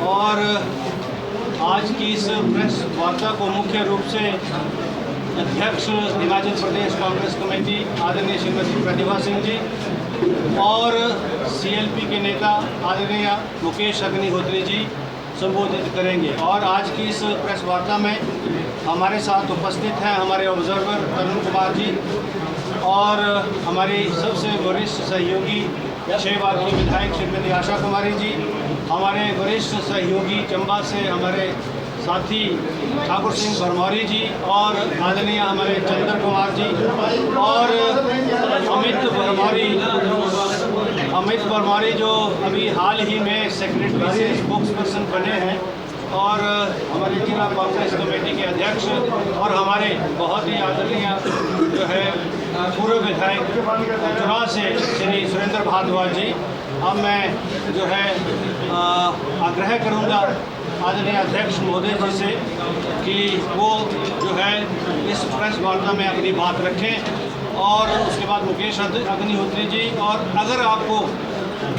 और आज की इस प्रेस वार्ता को मुख्य रूप से अध्यक्ष हिमाचल प्रदेश कांग्रेस कमेटी आदरणीय श्रीमती प्रतिभा सिंह जी और सीएलपी के नेता आदरणीय मुकेश अग्निहोत्री जी संबोधित करेंगे। और आज की इस प्रेस वार्ता में हमारे साथ उपस्थित हैं हमारे ऑब्जर्वर तरुण कुमार जी और हमारी सबसे वरिष्ठ सहयोगी 6 बार की विधायक श्रीमती आशा कुमारी जी, हमारे वरिष्ठ सहयोगी चंबा से हमारे साथी ठाकुर सिंह भरमौरी जी और आदरणीय हमारे चंद्र कुमार जी और अमित भरमौरी जो अभी हाल ही में सेक्रेटरी से स्पोक्स पर्सन बने हैं और हमारे जिला कांग्रेस कमेटी के अध्यक्ष और हमारे बहुत ही आदरणीय जो है पूर्व विधायक चुनाव से श्री सुरेंद्र भारद्वाज जी। अब मैं जो है आग्रह करूंगा आदरणीय अध्यक्ष महोदय जी से कि वो जो है इस प्रेस वार्ता में अपनी बात रखें और उसके बाद मुकेश अग्निहोत्री जी, और अगर आपको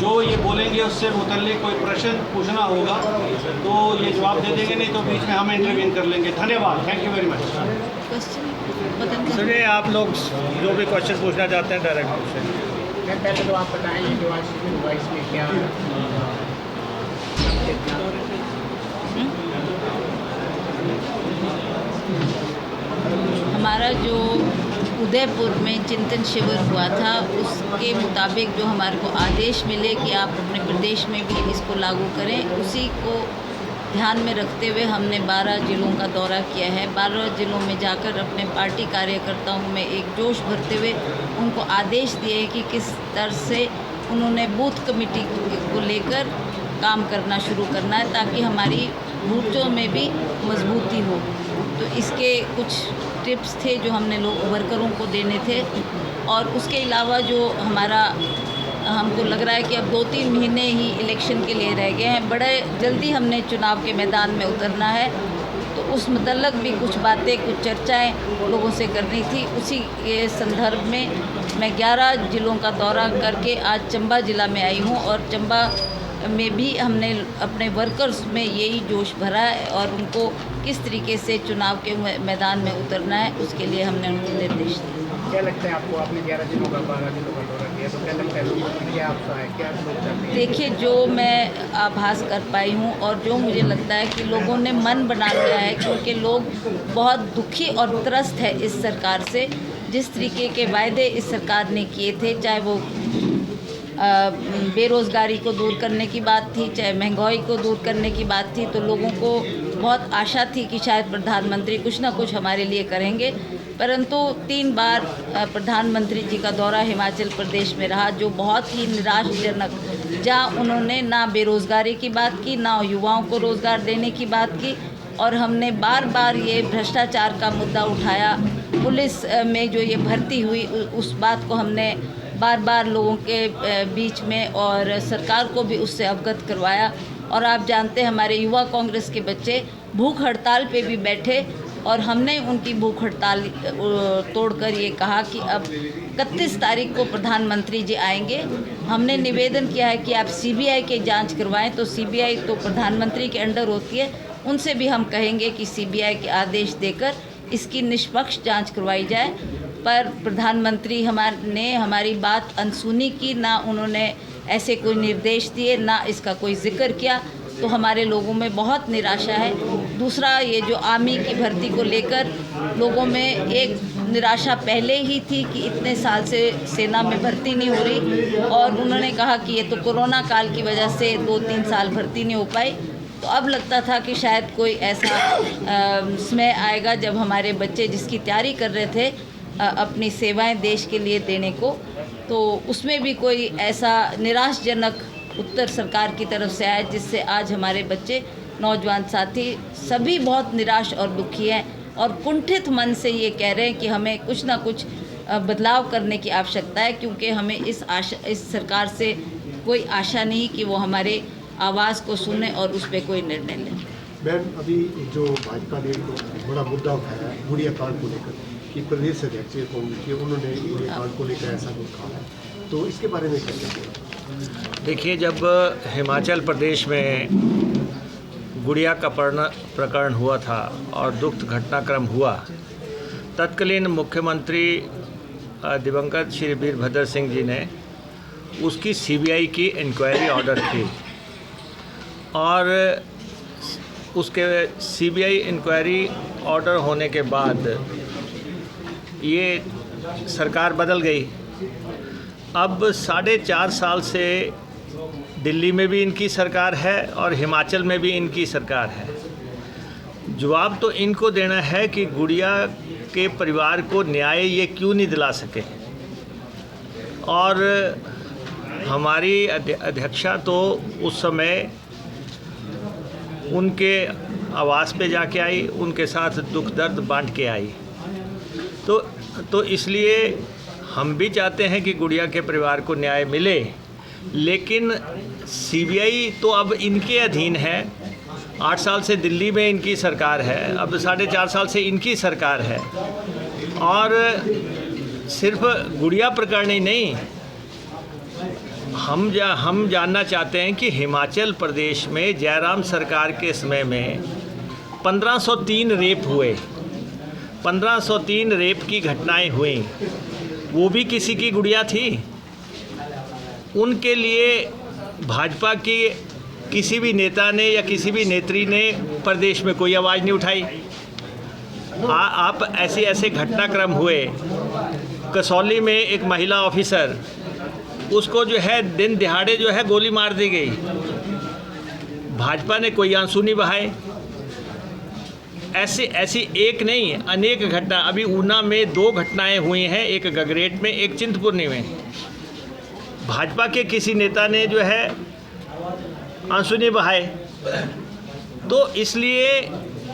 जो ये बोलेंगे उससे मुतल्लिक कोई प्रश्न पूछना होगा तो ये जवाब दे देंगे, नहीं तो बीच में हम इंटरव्यून कर लेंगे। धन्यवाद, थैंक यू वेरी मच। सुनिए, आप लोग जो भी क्वेश्चन पूछना चाहते हैं डायरेक्ट पूछें। पहले तो आप बताएं जो आज हुआ इसमें क्या हमारा जो उदयपुर में चिंतन शिविर हुआ था उसके मुताबिक जो हमारे को आदेश मिले कि आप अपने प्रदेश में भी इसको लागू करें, उसी को ध्यान में रखते हुए हमने 12 जिलों का दौरा किया है। 12 जिलों में जाकर अपने पार्टी कार्यकर्ताओं में एक जोश भरते हुए उनको आदेश दिए कि किस तरह से उन्होंने बूथ कमेटी को लेकर काम करना शुरू करना है ताकि हमारी बूथों में भी मजबूती हो। तो इसके कुछ टिप्स थे जो हमने वर्करों को देने थे और उसके अलावा जो हमको लग रहा है कि अब 2-3 महीने ही इलेक्शन के लिए रह गए हैं, बड़े जल्दी हमने चुनाव के मैदान में उतरना है, तो उस मतलब भी कुछ बातें कुछ चर्चाएं लोगों से करनी थी। उसी के संदर्भ में मैं 11 जिलों का दौरा करके आज चंबा ज़िला में आई हूँ और चंबा में भी हमने अपने वर्कर्स में यही जोश भरा है और उनको किस तरीके से चुनाव के मैदान में उतरना है उसके लिए हमने उनको निर्देश दिए। क्या लगता है आपको, आपने 11 जिलों का 12 जिलों का दौरा किया, तो क्या लगता है लोगों की क्या अफवाह है, क्या लोग चाहते हैं? देखिए, जो मैं आभास कर पाई हूँ और जो मुझे लगता है कि लोगों ने मन बना लिया है, क्योंकि लोग बहुत दुखी और त्रस्त है इस सरकार से। जिस तरीके के वायदे इस सरकार ने किए थे, चाहे वो बेरोज़गारी को दूर करने की बात थी, चाहे महंगाई को दूर करने की बात थी, तो लोगों को बहुत आशा थी कि शायद प्रधानमंत्री कुछ ना कुछ हमारे लिए करेंगे। परंतु 3 बार प्रधानमंत्री जी का दौरा हिमाचल प्रदेश में रहा जो बहुत ही निराशाजनक, जहां उन्होंने ना बेरोज़गारी की बात की, ना युवाओं को रोज़गार देने की बात की, और हमने बार बार ये भ्रष्टाचार का मुद्दा उठाया। पुलिस में जो ये भर्ती हुई उस बात को हमने बार बार लोगों के बीच में और सरकार को भी उससे अवगत करवाया। और आप जानते हैं हमारे युवा कांग्रेस के बच्चे भूख हड़ताल पे भी बैठे और हमने उनकी भूख हड़ताल तोड़कर ये कहा कि अब 31 तारीख को प्रधानमंत्री जी आएंगे। हमने निवेदन किया है कि आप सीबीआई की जांच करवाएं, तो सीबीआई तो प्रधानमंत्री के अंडर होती है, उनसे भी हम कहेंगे कि सीबीआई के आदेश देकर इसकी निष्पक्ष जांच करवाई जाए। पर प्रधानमंत्री ने हमारी बात अनसुनी की, ना उन्होंने ऐसे कोई निर्देश दिए, ना इसका कोई जिक्र किया, तो हमारे लोगों में बहुत निराशा है। दूसरा, ये जो आर्मी की भर्ती को लेकर लोगों में एक निराशा पहले ही थी कि इतने साल से सेना में भर्ती नहीं हो रही, और उन्होंने कहा कि ये तो कोरोना काल की वजह से 2-3 साल भर्ती नहीं हो पाई। तो अब लगता था कि शायद कोई ऐसा समय आएगा जब हमारे बच्चे जिसकी तैयारी कर रहे थे अपनी सेवाएं देश के लिए देने को, तो उसमें भी कोई ऐसा निराशाजनक उत्तर सरकार की तरफ से आया जिससे आज हमारे बच्चे, नौजवान साथी सभी बहुत निराश और दुखी हैं और कुंठित मन से ये कह रहे हैं कि हमें कुछ ना कुछ बदलाव करने की आवश्यकता है, क्योंकि हमें इस सरकार से कोई आशा नहीं कि वो हमारे आवाज़ को सुने और उस पर कोई निर्णय लें। मैम, अभी जो भाजपा ने बड़ा मुद्दा उठाया है गुड़िया कांड को लेकर कि प्रदेश अध्यक्ष उन्होंने गुड़िया कांड को लेकर ऐसा कुछ कहा है, तो इसके बारे में क्या कहते हैं? देखिए, जब हिमाचल प्रदेश में गुड़िया का प्रकरण हुआ था और दुख घटनाक्रम हुआ, तत्कालीन मुख्यमंत्री दिवंगत श्री वीरभद्र सिंह जी ने उसकी सीबीआई की इंक्वायरी ऑर्डर की और उसके सीबीआई इंक्वायरी ऑर्डर होने के बाद ये सरकार बदल गई। अब 4.5 साल से दिल्ली में भी इनकी सरकार है और हिमाचल में भी इनकी सरकार है। जवाब तो इनको देना है कि गुड़िया के परिवार को न्याय ये क्यों नहीं दिला सके। और हमारी अध्यक्षा तो उस समय उनके आवास पे जाके आई, उनके साथ दुख दर्द बांट के आई। तो इसलिए हम भी चाहते हैं कि गुड़िया के परिवार को न्याय मिले, लेकिन सीबीआई तो अब इनके अधीन है। 8 साल से दिल्ली में इनकी सरकार है, अब 4.5 साल से इनकी सरकार है। और सिर्फ गुड़िया प्रकरण ही नहीं, हम जानना चाहते हैं कि हिमाचल प्रदेश में जयराम सरकार के समय में 1503 रेप हुए, 1503 रेप की घटनाएं हुई, वो भी किसी की गुड़िया थी। उनके लिए भाजपा की किसी भी नेता ने या किसी भी नेत्री ने प्रदेश में कोई आवाज़ नहीं उठाई। आप ऐसे घटनाक्रम हुए। कसौली में एक महिला ऑफिसर, उसको जो है दिन दिहाड़े जो है गोली मार दी गई, भाजपा ने कोई आंसू नहीं बहाए। ऐसी एक नहीं अनेक घटना, अभी ऊना में 2 घटनाएं हुई हैं, एक गगरेट में, एक चिंतपूर्णी में। भाजपा के किसी नेता ने जो है आंसू नहीं बहाए। तो इसलिए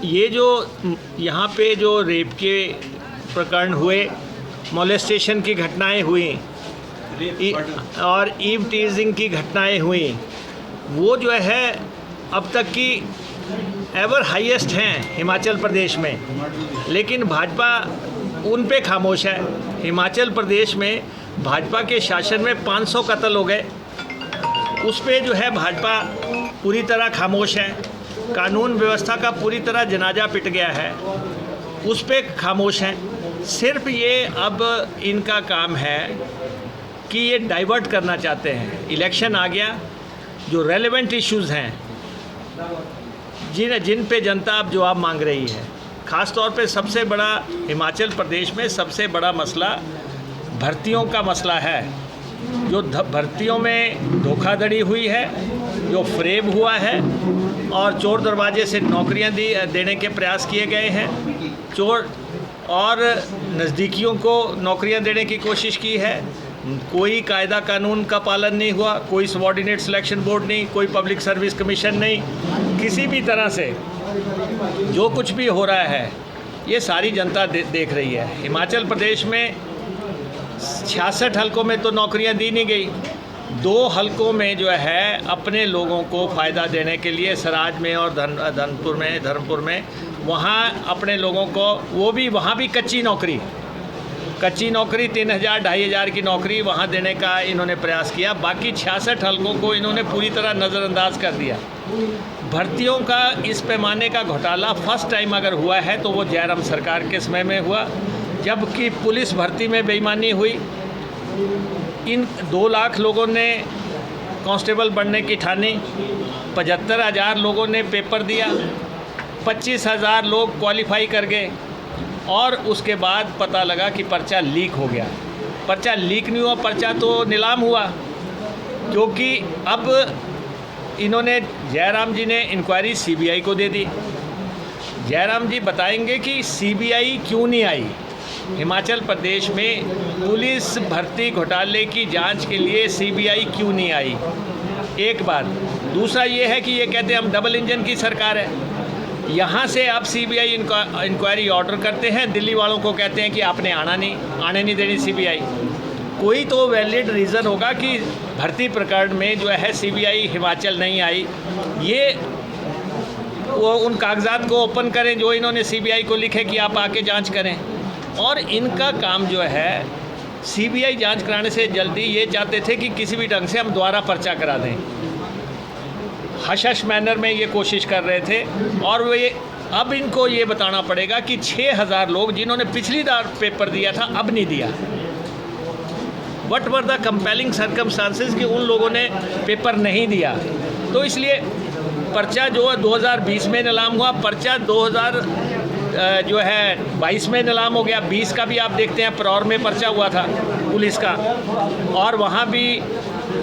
ये जो यहाँ पे जो रेप के प्रकरण हुए, मोलेस्टेशन की घटनाएं हुई और ईव टीजिंग की घटनाएं हुई, वो जो है अब तक की एवर हाईएस्ट हैं हिमाचल प्रदेश में। लेकिन भाजपा उन पे खामोश है। हिमाचल प्रदेश में भाजपा के शासन में 500 कत्ल हो गए, उस पे जो है भाजपा पूरी तरह खामोश है। कानून व्यवस्था का पूरी तरह जनाजा पिट गया है, उस पे खामोश हैं। सिर्फ ये अब इनका काम है कि ये डाइवर्ट करना चाहते हैं। इलेक्शन आ गया, जो रेलेवेंट इश्यूज़ हैं जिन पे जनता अब जवाब मांग रही है, ख़ास तौर पे सबसे बड़ा हिमाचल प्रदेश में सबसे बड़ा मसला भर्तियों का मसला है। जो भर्तियों में धोखाधड़ी हुई है, जो फ्रेब हुआ है और चोर दरवाजे से नौकरियां देने के प्रयास किए गए हैं, चोर और नज़दीकियों को नौकरियां देने की कोशिश की है। कोई कायदा कानून का पालन नहीं हुआ, कोई सबॉर्डिनेट सिलेक्शन बोर्ड नहीं, कोई पब्लिक सर्विस कमीशन नहीं। किसी भी तरह से जो कुछ भी हो रहा है ये सारी जनता देख रही है। हिमाचल प्रदेश में 66 हलकों में तो नौकरियां दी नहीं गई। 2 हलकों में जो है अपने लोगों को फ़ायदा देने के लिए सराज में और धर्मपुर में वहाँ अपने लोगों को, वो भी वहाँ भी कच्ची नौकरी 3000 2,500 की नौकरी वहाँ देने का इन्होंने प्रयास किया। बाकी 66 हलकों को इन्होंने पूरी तरह नज़रअंदाज कर दिया। भर्तियों का इस पैमाने का घोटाला फर्स्ट टाइम अगर हुआ है तो वो जयराम सरकार के समय में हुआ, जबकि पुलिस भर्ती में बेईमानी हुई। इन 2 लाख लोगों ने कांस्टेबल बनने की ठानी, 75,000 लोगों ने पेपर दिया, 25,000 लोग क्वालिफाई कर गए और उसके बाद पता लगा कि पर्चा लीक हो गया। पर्चा लीक नहीं हुआ, पर्चा तो नीलाम हुआ, क्योंकि अब इन्होंने जयराम जी ने इंक्वायरी सीबीआई को दे दी। जयराम जी बताएंगे कि सीबीआई क्यों नहीं आई। हिमाचल प्रदेश में पुलिस भर्ती घोटाले की जांच के लिए सीबीआई क्यों नहीं आई, एक बात। दूसरा ये है कि ये कहते हैं हम डबल इंजन की सरकार है। यहाँ से आप सीबीआई इंक्वायरी ऑर्डर करते हैं, दिल्ली वालों को कहते हैं कि आपने आने नहीं देनी सीबीआई। कोई तो वैलिड रीज़न होगा कि भर्ती प्रकरण में जो है सीबीआई हिमाचल नहीं आई। ये वो उन कागजात को ओपन करें जो इन्होंने सीबीआई को लिखे कि आप आके जांच करें। और इनका काम जो है सीबीआई जांच कराने से जल्दी ये चाहते थे कि किसी भी ढंग से हम दोबारा पर्चा करा दें। हश मैनर में ये कोशिश कर रहे थे। और वे अब इनको ये बताना पड़ेगा कि 6000 लोग जिन्होंने पिछली बार पेपर दिया था अब नहीं दिया। What were the compelling circumstances कि उन लोगों ने पेपर नहीं दिया। तो इसलिए पर्चा जो 2020 में नीलाम हुआ, पर्चा 2022 में नीलाम हो गया। 20 का भी आप देखते हैं परौर में पर्चा हुआ था पुलिस का, और वहाँ भी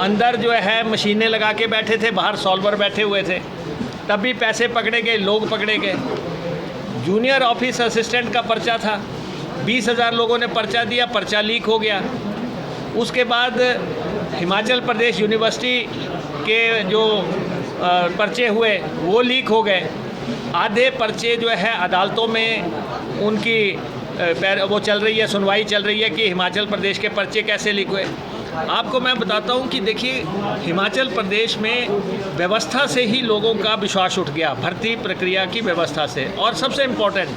अंदर जो है मशीनें लगा के बैठे थे, बाहर सॉल्वर बैठे हुए थे, तब भी पैसे पकड़े गए, लोग पकड़े गए। जूनियर ऑफिस असिस्टेंट का पर्चा था, 20,000 लोगों ने पर्चा दिया, पर्चा लीक हो गया। उसके बाद हिमाचल प्रदेश यूनिवर्सिटी के जो पर्चे हुए वो लीक हो गए। आधे पर्चे जो है अदालतों में उनकी वो चल रही है, सुनवाई चल रही है कि हिमाचल प्रदेश के पर्चे कैसे लीक हुए। आपको मैं बताता हूं कि देखिए, हिमाचल प्रदेश में व्यवस्था से ही लोगों का विश्वास उठ गया, भर्ती प्रक्रिया की व्यवस्था से। और सबसे इम्पोर्टेंट,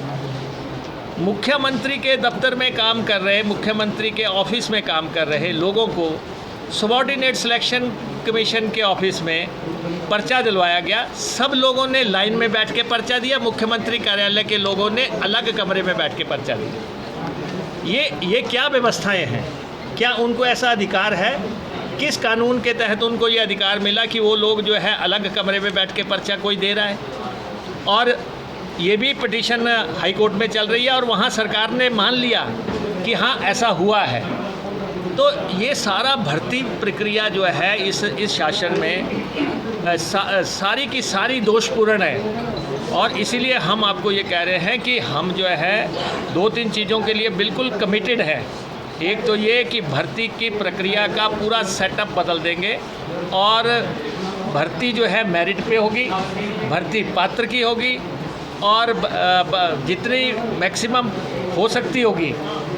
मुख्यमंत्री के दफ्तर में काम कर रहे, मुख्यमंत्री के ऑफिस में काम कर रहे लोगों को सबॉर्डिनेट सिलेक्शन कमीशन के ऑफिस में पर्चा दिलवाया गया। सब लोगों ने लाइन में बैठ के पर्चा दिया, मुख्यमंत्री कार्यालय के लोगों ने अलग कमरे में बैठ के पर्चा दिया। ये क्या व्यवस्थाएं हैं? क्या उनको ऐसा अधिकार है? किस कानून के तहत उनको ये अधिकार मिला कि वो लोग जो है अलग कमरे में बैठ के पर्चा कोई दे रहा है? और ये भी पिटीशन हाई कोर्ट में चल रही है और वहाँ सरकार ने मान लिया कि हाँ ऐसा हुआ है। तो ये सारा भर्ती प्रक्रिया जो है इस शासन में सारी की सारी दोषपूर्ण है। और इसीलिए हम आपको ये कह रहे हैं कि हम जो है 2-3 चीज़ों के लिए बिल्कुल कमिटेड है। एक तो ये कि भर्ती की प्रक्रिया का पूरा सेटअप बदल देंगे और भर्ती जो है मेरिट पे होगी, भर्ती पात्र की होगी और जितनी मैक्सिमम हो सकती होगी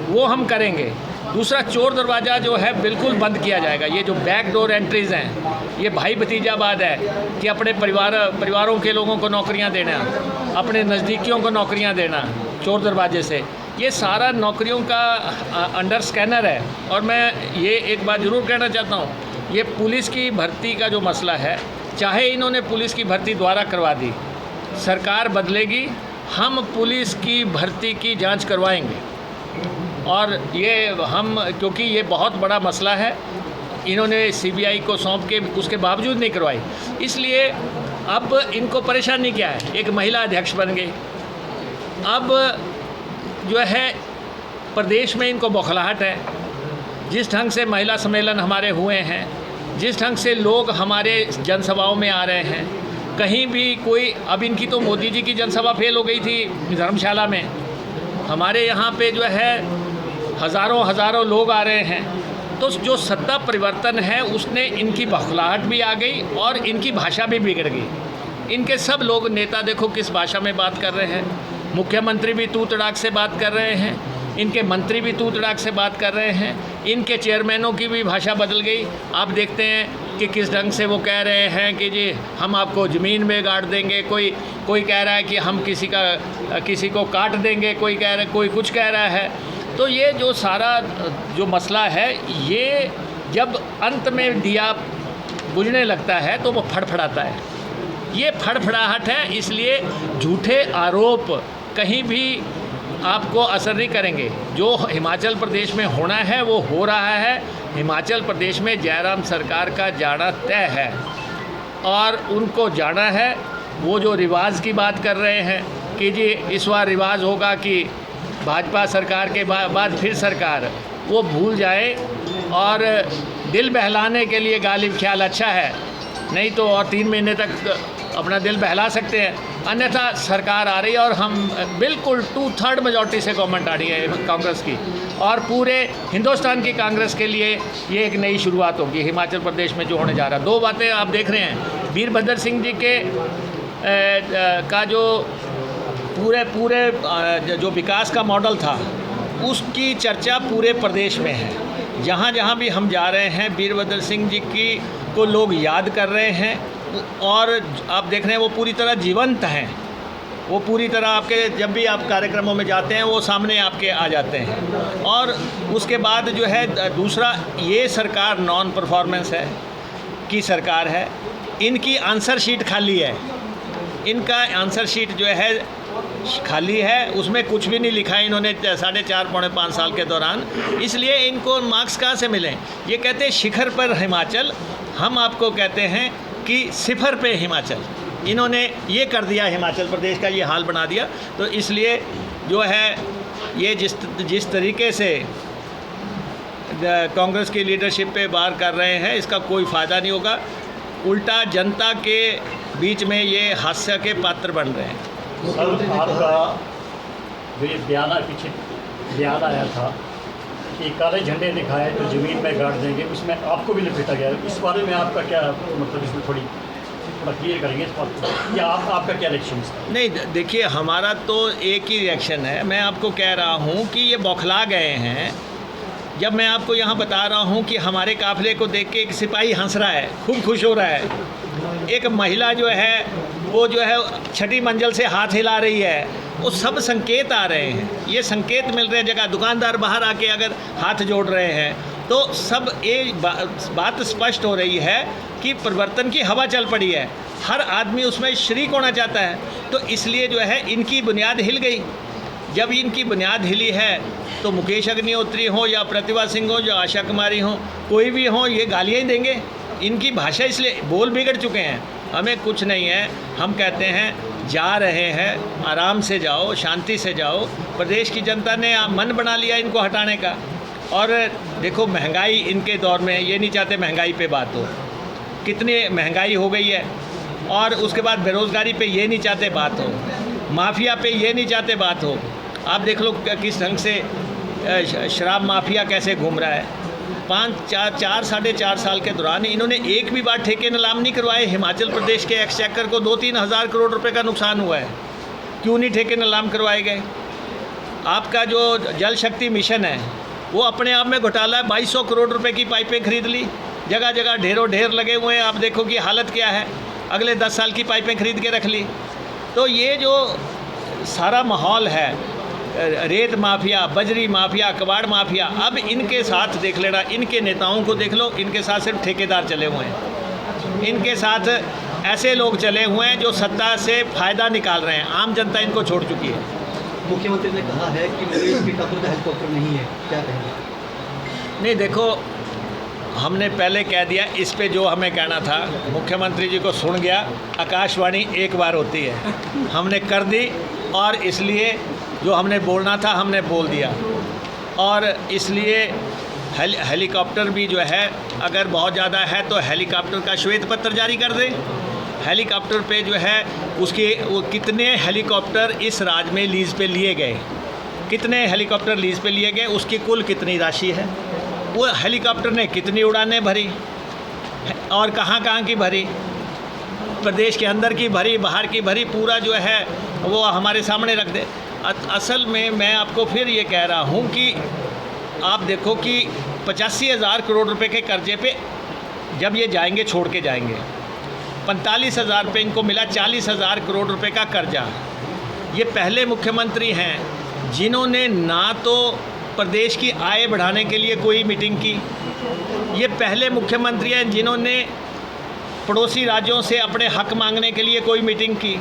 वो हम करेंगे। दूसरा, चोर दरवाज़ा जो है बिल्कुल बंद किया जाएगा। ये जो बैक डोर एंट्रीज़ हैं, ये भाई भतीजावाद है कि अपने परिवारों के लोगों को नौकरियां देना, अपने नज़दीकियों को नौकरियां देना चोर दरवाजे से, ये सारा नौकरियों का अंडर स्कैनर है। और मैं ये एक बात ज़रूर कहना चाहता हूँ, ये पुलिस की भर्ती का जो मसला है, चाहे इन्होंने पुलिस की भर्ती दोबारा करवा दी, सरकार बदलेगी, हम पुलिस की भर्ती की जांच करवाएंगे। और ये हम, क्योंकि ये बहुत बड़ा मसला है, इन्होंने सीबीआई को सौंप के उसके बावजूद नहीं करवाई, इसलिए अब इनको परेशानी क्या है? एक महिला अध्यक्ष बन गई। अब जो है प्रदेश में इनको बौखलाहट है। जिस ढंग से महिला सम्मेलन हमारे हुए हैं, जिस ढंग से लोग हमारे जनसभाओं में आ रहे हैं, कहीं भी कोई, अब इनकी तो मोदी जी की जनसभा फेल हो गई थी धर्मशाला में, हमारे यहाँ पे जो है हज़ारों लोग आ रहे हैं। तो जो सत्ता परिवर्तन है उसने इनकी बौखलाहट भी आ गई और इनकी भाषा भी बिगड़ गई। इनके सब लोग नेता देखो किस भाषा में बात कर रहे हैं, मुख्यमंत्री भी तू तड़ाक से बात कर रहे हैं, इनके मंत्री भी तू तड़ाक से बात कर रहे हैं, इनके चेयरमैनों की भी भाषा बदल गई। आप देखते हैं कि किस ढंग से वो कह रहे हैं कि जी हम आपको ज़मीन में गाड़ देंगे, कोई कह रहा है कि हम किसी को काट देंगे, कोई कुछ कह रहा है। तो ये जो सारा जो मसला है, ये जब अंत में दिया बुझने लगता है तो वो फड़फड़ाता है। ये फड़फड़ाहट है, इसलिए झूठे आरोप कहीं भी आपको असर नहीं करेंगे। जो हिमाचल प्रदेश में होना है वो हो रहा है। हिमाचल प्रदेश में जयराम सरकार का जाना तय है और उनको जाना है। वो जो रिवाज की बात कर रहे हैं कि जी इस बार रिवाज होगा कि भाजपा सरकार के बाद फिर सरकार, वो भूल जाए। और दिल बहलाने के लिए गालिब ख्याल अच्छा है, नहीं तो और 3 महीने तक अपना दिल बहला सकते हैं, अन्यथा सरकार आ रही है और हम बिल्कुल 2/3 मेजॉरिटी से गवर्नमेंट आ रही है कांग्रेस की। और पूरे हिंदुस्तान की कांग्रेस के लिए ये एक नई शुरुआत होगी हिमाचल प्रदेश में जो होने जा रहा है। 2 बातें आप देख रहे हैं, वीरभद्र सिंह जी के का जो पूरे जो विकास का मॉडल था उसकी चर्चा पूरे प्रदेश में है। जहाँ जहाँ भी हम जा रहे हैं वीरभद्र सिंह जी को लोग याद कर रहे हैं और आप देख रहे हैं वो पूरी तरह जीवंत हैं। वो पूरी तरह आपके जब भी आप कार्यक्रमों में जाते हैं वो सामने आपके आ जाते हैं। और उसके बाद जो है दूसरा, ये सरकार नॉन परफॉर्मेंस है की सरकार है। इनकी आंसर शीट खाली है, इनका आंसर शीट जो है खाली है, उसमें कुछ भी नहीं लिखा है इन्होंने 4.5 पौने 5 साल के दौरान, इसलिए इनको मार्क्स कहाँ से मिलें। ये कहते हैं शिखर पर हिमाचल, हम आपको कहते हैं कि सिफर पे हिमाचल। इन्होंने ये कर दिया, हिमाचल प्रदेश का ये हाल बना दिया। तो इसलिए जो है ये जिस तरीके से कांग्रेस की लीडरशिप पे वार कर रहे हैं, इसका कोई फ़ायदा नहीं होगा, उल्टा जनता के बीच में ये हास्य के पात्र बन रहे हैं। सर, आपका जो ये पीछे बयान आया था कि काले झंडे दिखाए तो ज़मीन में गाड़ देंगे, उसमें आपको भी लपेटा गया, इस बारे में आपका क्या मतलब, इसमें थोड़ा क्लियर करेंगे इस बात को, या आपका क्या रिएक्शन है? नहीं, देखिए हमारा तो एक ही रिएक्शन है। मैं आपको कह रहा हूँ कि ये बौखला गए हैं। जब मैं आपको यहाँ बता रहा हूँ कि हमारे काफ़िले को देख के एक सिपाही हंस रहा है, खूब खुश हो रहा है, एक महिला जो है वो जो है 6ठी मंजिल से हाथ हिला रही है, वो सब संकेत आ रहे हैं, ये संकेत मिल रहे हैं। जगह दुकानदार बाहर आके अगर हाथ जोड़ रहे हैं तो सब एक बात स्पष्ट हो रही है कि परिवर्तन की हवा चल पड़ी है, हर आदमी उसमें शरीक होना चाहता है। तो इसलिए जो है इनकी बुनियाद हिल गई। जब इनकी बुनियाद हिली है तो मुकेश अग्निहोत्री हो या प्रतिभा सिंह हो या आशा कुमारी हो, कोई भी हो, ये गालियाँ ही देंगे। इनकी भाषा इसलिए बोल बिगड़ चुके हैं। हमें कुछ नहीं है, हम कहते हैं जा रहे हैं, आराम से जाओ, शांति से जाओ। प्रदेश की जनता ने मन बना लिया इनको हटाने का। और देखो महंगाई इनके दौर में, ये नहीं चाहते महंगाई पे बात हो, कितनी महंगाई हो गई है। और उसके बाद बेरोज़गारी पे ये नहीं चाहते बात हो, माफिया पे ये नहीं चाहते बात हो। आप देख लो किस ढंग से शराब माफिया कैसे घूम रहा है। 4.5 साल के दौरान इन्होंने एक भी बार ठेके नीलाम नहीं करवाए। हिमाचल प्रदेश के एक्सचेकर को 2-3 हज़ार करोड़ रुपए का नुकसान हुआ है, क्यों नहीं ठेके नीलाम करवाए गए। आपका जो जल शक्ति मिशन है वो अपने आप में घोटाला है। 2200 करोड़ रुपए की पाइपें खरीद ली, जगह जगह ढेरों ढेर लगे हुए हैं। आप देखो कि हालत क्या है, अगले 10 साल की पाइपें खरीद के रख ली। तो ये जो सारा माहौल है, रेत माफिया, बजरी माफिया, कबाड़ माफिया, अब इनके साथ देख लेना, इनके नेताओं को देख लो, इनके साथ सिर्फ ठेकेदार चले हुए हैं। इनके साथ ऐसे लोग चले हुए हैं जो सत्ता से फ़ायदा निकाल रहे हैं। आम जनता इनको छोड़ चुकी है। मुख्यमंत्री ने कहा है कि नरेश के ठाकुर का हेलीकॉप्टर नहीं है, क्या कहेंगे? नहीं, देखो हमने पहले कह दिया, इस पे जो हमें कहना था मुख्यमंत्री जी को सुन गया। आकाशवाणी एक बार होती है, हमने कर दी, और इसलिए जो हमने बोलना था हमने बोल दिया। और इसलिए हेलीकॉप्टर भी जो है अगर बहुत ज़्यादा है तो हेलीकॉप्टर का श्वेत पत्र जारी कर दें। हेलीकॉप्टर पे जो है उसके वो कितने हेलीकॉप्टर इस राज्य में लीज़ पे लिए गए, कितने हेलीकॉप्टर लीज़ पे लिए गए, उसकी कुल कितनी राशि है, वो हेलीकॉप्टर ने कितनी उड़ानें भरी और कहाँ कहाँ की भरी, प्रदेश के अंदर की भरी, बाहर की भरी, पूरा जो है वो हमारे सामने रख दे। असल में मैं आपको फिर ये कह रहा हूँ कि आप देखो कि 85,000 करोड़ रुपए के कर्जे पे जब ये जाएंगे, छोड़ के जाएंगे, 45,000 रुपये इनको मिला, 40,000 करोड़ रुपए का कर्जा। ये पहले मुख्यमंत्री हैं जिन्होंने ना तो प्रदेश की आय बढ़ाने के लिए कोई मीटिंग की, ये पहले मुख्यमंत्री हैं जिन्होंने पड़ोसी राज्यों से अपने हक मांगने के लिए कोई मीटिंग की,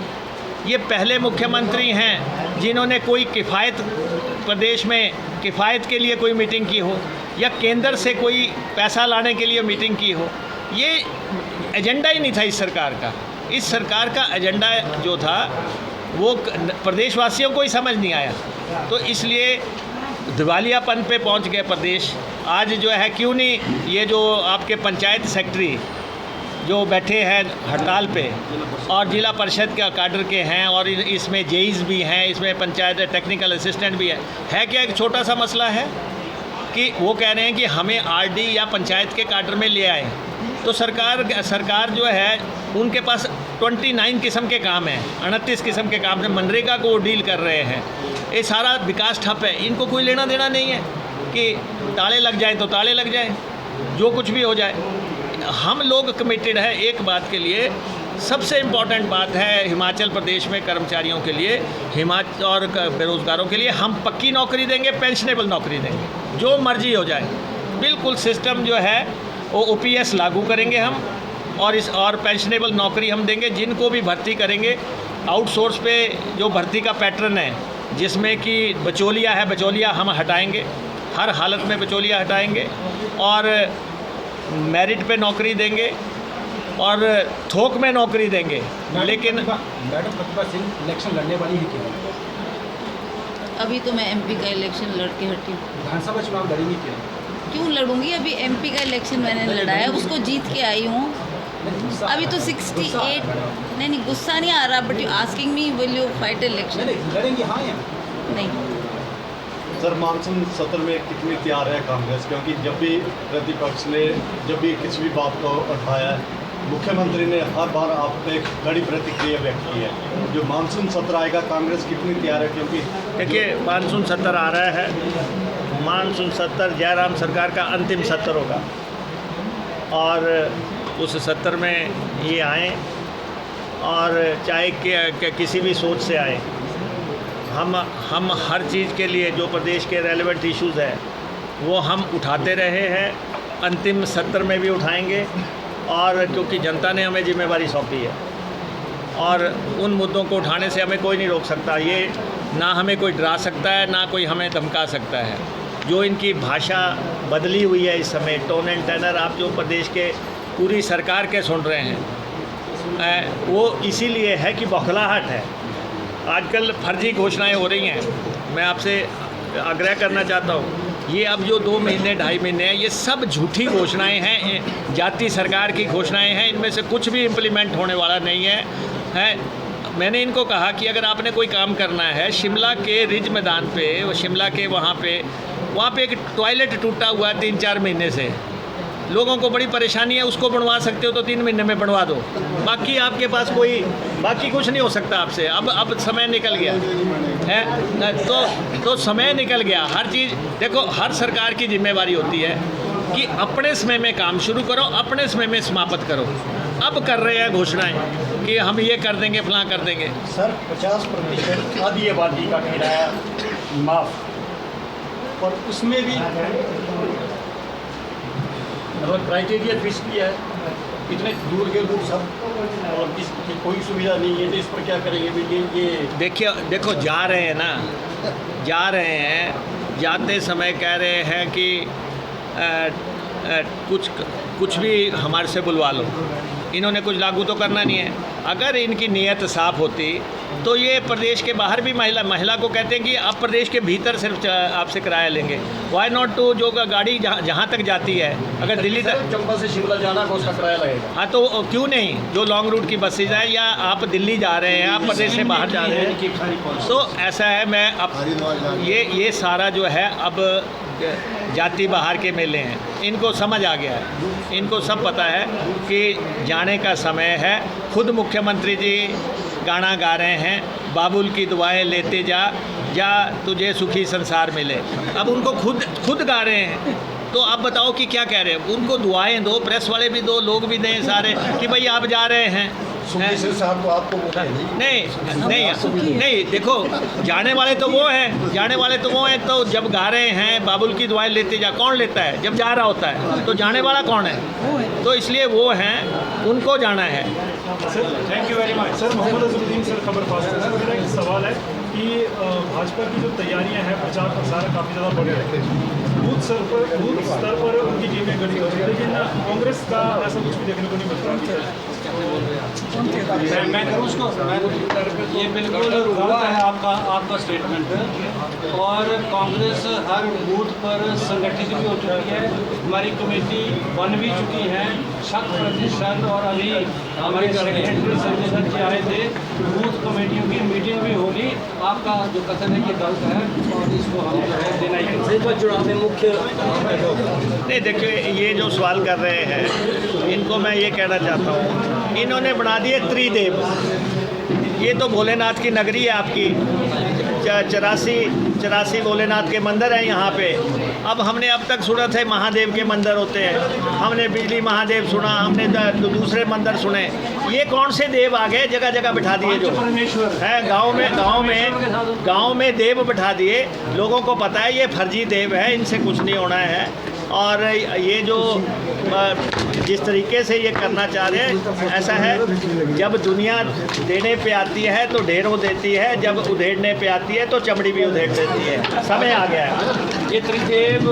ये पहले मुख्यमंत्री हैं जिन्होंने कोई किफ़ायत प्रदेश में किफ़ायत के लिए कोई मीटिंग की हो, या केंद्र से कोई पैसा लाने के लिए मीटिंग की हो। ये एजेंडा ही नहीं था इस सरकार का। इस सरकार का एजेंडा जो था वो प्रदेशवासियों को ही समझ नहीं आया, तो इसलिए दिवालियापन पे पहुंच गए प्रदेश। आज जो है क्यों नहीं ये जो आपके पंचायत सेक्रेटरी जो बैठे हैं हड़ताल पे, और जिला परिषद के काडर के हैं, और इसमें जेईज भी हैं, इसमें पंचायत टेक्निकल असिस्टेंट भी है क्या एक छोटा सा मसला है कि वो कह रहे हैं कि हमें आरडी या पंचायत के काडर में ले आए। तो सरकार जो है उनके पास 29 किस्म के काम हैं, 29 किस्म के काम हैं, मनरेगा को वो डील कर रहे हैं। ये सारा विकास ठप है, इनको कोई लेना देना नहीं है कि ताले लग जाए तो ताले लग जाए, जो कुछ भी हो जाए। हम लोग कमिटेड है एक बात के लिए, सबसे इम्पॉर्टेंट बात है हिमाचल प्रदेश में कर्मचारियों के लिए, हिमाचल और बेरोज़गारों के लिए हम पक्की नौकरी देंगे, पेंशनेबल नौकरी देंगे, जो मर्जी हो जाए। बिल्कुल सिस्टम जो है वो OPS लागू करेंगे हम, और पेंशनेबल नौकरी हम देंगे। जिनको भी भर्ती करेंगे आउटसोर्स पे जो भर्ती का पैटर्न है, जिसमें कि बिचौलिया है, बिचौलिया हम हटाएंगे, हर हालत में बिचौलिया हटाएंगे, और मेरिट पे नौकरी देंगे और थोक में नौकरी देंगे। लेकिन मैडम प्रतिभा सिंह इलेक्शन लड़ने वाली है क्या? अभी तो मैं एमपी का इलेक्शन लड़ के हटी हूँ। विधानसभा चुनाव लड़ेंगी क्या? क्यों लड़ूंगी? अभी एमपी का इलेक्शन मैंने लड़ा है, उसको जीत के आई हूँ। अभी तो 68 नहीं गुस्सा नहीं आ रहा, but you asking me will you fight election? लड़ेंगी हाँ या नहीं। सर, मानसून सत्र में कितनी तैयार है कांग्रेस? क्योंकि जब भी प्रतिपक्ष ने जब भी किसी भी बात को उठाया, मुख्यमंत्री ने हर बार आप पे एक कड़ी प्रतिक्रिया व्यक्त की है। जो मानसून सत्र आएगा, कांग्रेस कितनी तैयार है? क्योंकि देखिए, मानसून सत्र आ रहा है। मानसून सत्र जयराम सरकार का अंतिम सत्र होगा, और उस सत्र में ये आए, और चाहे कि किसी भी सोच से आए, हम हर चीज़ के लिए जो प्रदेश के रेलेवेंट इश्यूज़ है वो हम उठाते रहे हैं, अंतिम सत्र में भी उठाएंगे। और क्योंकि जनता ने हमें जिम्मेवारी सौंपी है, और उन मुद्दों को उठाने से हमें कोई नहीं रोक सकता। ये ना हमें कोई डरा सकता है, ना कोई हमें धमका सकता है। जो इनकी भाषा बदली हुई है इस समय, टोन एंड टेनर आप जो प्रदेश के पूरी सरकार के सुन रहे हैं, वो इसीलिए है कि बौखलाहट है। आजकल फर्जी घोषणाएं हो रही हैं। मैं आपसे आग्रह करना चाहता हूँ, ये अब जो 2 महीने 2.5 महीने हैं, ये सब झूठी घोषणाएं हैं, जाति सरकार की घोषणाएं हैं। इनमें से कुछ भी इम्प्लीमेंट होने वाला नहीं है। मैंने इनको कहा कि अगर आपने कोई काम करना है, शिमला के रिज मैदान पे, वो शिमला के वहाँ पे एक टॉयलेट टूटा हुआ है 3-4 महीने से, लोगों को बड़ी परेशानी है, उसको बनवा सकते हो तो 3 महीने में बनवा दो। बाकी आपके पास बाकी कुछ नहीं हो सकता आपसे। अब समय निकल गया है, तो समय निकल गया। हर चीज़ देखो, हर सरकार की जिम्मेवारी होती है कि अपने समय में काम शुरू करो, अपने समय में समाप्त करो। अब कर रहे हैं घोषणाएं कि हम ये कर देंगे, फलां कर देंगे। सर, 50% आधी आबादी का किराया माफ़, और उसमें भी मतलब क्राइटेरिया फिक्स किया है, इतने दूर के लोग सब, और इसकी कोई सुविधा नहीं है, तो इस पर क्या करेंगे? ये देखो जा रहे हैं ना, जाते समय कह रहे हैं कि कुछ भी हमारे से बुलवा लो। इन्होंने कुछ लागू तो करना नहीं है। अगर इनकी नीयत साफ़ होती तो ये प्रदेश के बाहर भी महिला को कहते हैं कि आप प्रदेश के भीतर सिर्फ आपसे किराया लेंगे। वाई नॉट टू, जो गाड़ी जहाँ तक जाती है, अगर दिल्ली तक चंबा से शिमला जाना का उसका किराया लगेगा। हाँ, तो क्यों नहीं, जो लॉन्ग रूट की बसेज हैं, या आप दिल्ली जा रहे हैं, आप प्रदेश से बाहर जा रहे हैं, तो ऐसा है। मैं अब ये सारा जो है, अब जाति बाहर के मेले हैं, इनको समझ आ गया है, इनको सब पता है कि जाने का समय है। खुद मुख्यमंत्री जी गाना गा रहे हैं, बाबुल की दुआएं लेते जा तुझे सुखी संसार मिले। अब उनको खुद गा रहे हैं, तो आप बताओ कि क्या कह रहे हैं? उनको दुआएं दो, प्रेस वाले भी दो, लोग भी दें सारे, कि भाई आप जा रहे हैं। तो आपको नहीं, देखो, जाने वाले तो वो हैं, तो जब गा रहे हैं बाबुल की दुआएं लेते जा, कौन लेता है? जब जा रहा होता है, तो जाने वाला कौन है? तो इसलिए वो हैं, उनको जाना है। Thank you very much. Sir, Mohammad Ajmuddin sir, खबर फास्ट है। सर, मेरा एक सवाल है कि भाजपा की जो तैयारियां हैं, प्रचार प्रसार काफ़ी ज़्यादा बढ़ रहे हैं, बूथ स्तर पर उनकी टीमें गठी होती है, लेकिन कांग्रेस का ऐसा कुछ भी देखने को नहीं मिल रहा। मैं करूँ उसको? ये बिल्कुल गलत है आपका स्टेटमेंट। और कांग्रेस हर बूथ पर संगठित भी हो चुकी है, हमारी कमेटी बन भी चुकी है 100%। और अभी हमारे सेक्रेटरी संजय सर जी आए थे, बूथ कमेटियों की मीटिंग भी होगी। आपका जो कथन है ये गलत है, और इसको हम जो है देना ही चुनाव में मुख्य नहीं, देखिए, ये जो सवाल कर रहे हैं, इनको मैं ये कहना चाहता हूँ, इन्होंने बना दिए त्रिदेव। ये तो भोलेनाथ की नगरी है आपकी, 84 भोलेनाथ के मंदिर हैं यहाँ पे। अब हमने अब तक सुना थे महादेव के मंदिर होते हैं, हमने बिजली महादेव सुना, हमने दूसरे मंदिर सुने। ये कौन से देव आ गए जगह जगह बिठा दिए, जो है गांव में देव बिठा दिए। लोगों को पता है ये फर्जी देव है, इनसे कुछ नहीं होना है। और ये जो जिस तरीके से ये करना चाह रहे हैं, ऐसा है जब दुनिया देने पे आती है तो ढेरों देती है, जब उधेड़ने पे आती है तो चमड़ी भी उधेड़ देती है। समय आ गया है। ये त्रिदेव